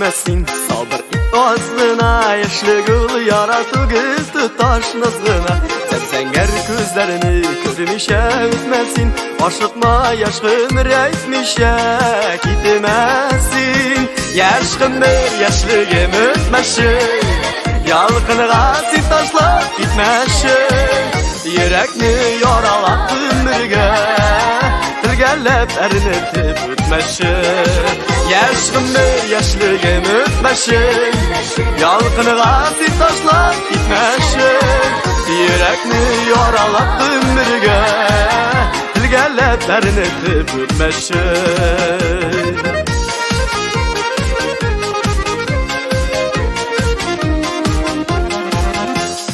o'tmasin sabr ozg'ina yoshli gul yaratu gul tutash nazg'ina Zangар ko'zlarini ko'rmisha o'tmasin oshiqma yoshqimir aytmisha ketmasin Yaşqimir yoshligim o'tmasin yolqinga sen tashlab ketmasin Yurakni yoralab umrga tilgallab arinitib o'tmasin Yaşqimir yoshligim o'tmasin yolqinga sen tashlab ketmasin Yurakni yoralab umrga tilgallab arinitib o'tmasin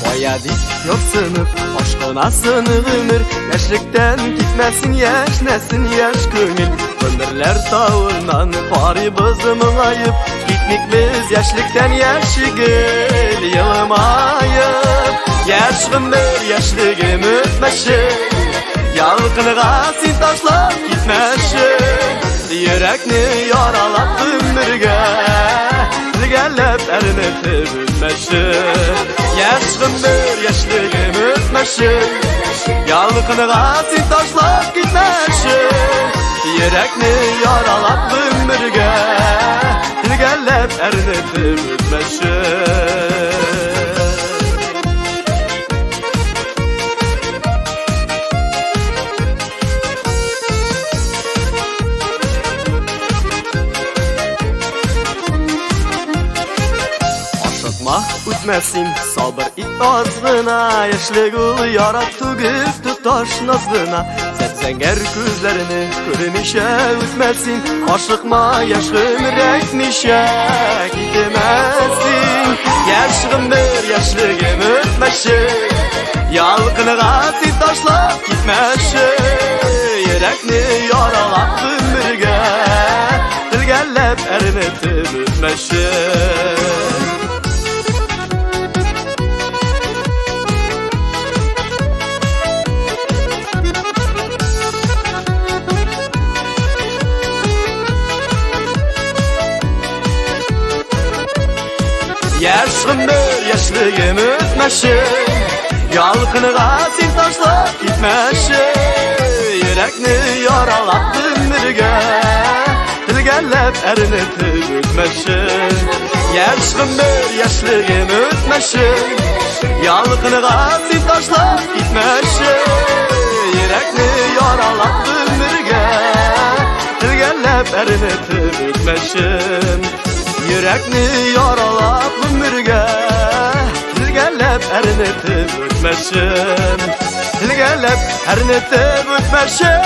Boyadik yok sınıf aşkınasın ömür Yaşlıktan gitmesin yaşnesin yaş köngül Ömürler tağından pari bızımın ayıp Gitmek biz yaşlıktan yaşıgıl yılmayıp Yaşqimir yaşligim o'tmasin Yolqinga sen tashlab ketmasin Yurakni yoralab umrga tilgallab arinitib o'tmasin Yaşqimir yoshligim o'tmasin Yolqinga sen tashlab ketmasin Yurakni yoralab umrga tilgallab arinitib o'tmasin O'tmasin sabr ozg'ina yoshli gul yarattu gul tutash nazg'ina Zangар ko'zlarini ko'rmisha o'tmasin oshiqma yoshqimir aytmisha ketmasin Yaşqimir yoshligim o'tmasin yolqinga sen tashlab ketmasin Yurakni yoralab umrga tilgallab arinitib o'tmasin Yaşqimir yoshligim o'tmasin yolqinga sen tashlab ketmasin Yurakni yoralab umrga tilgallab arinitib o'tmasin Yaşqimir yoshligim o'tmasin yolqinga sen tashlab ketmasin Yurakni yoralab umrga tilgallab arinitib o'tmasin Yurakni yoralab umrga tilgallab arinitib o'tmasin Tilgallab arinitib o'tmasin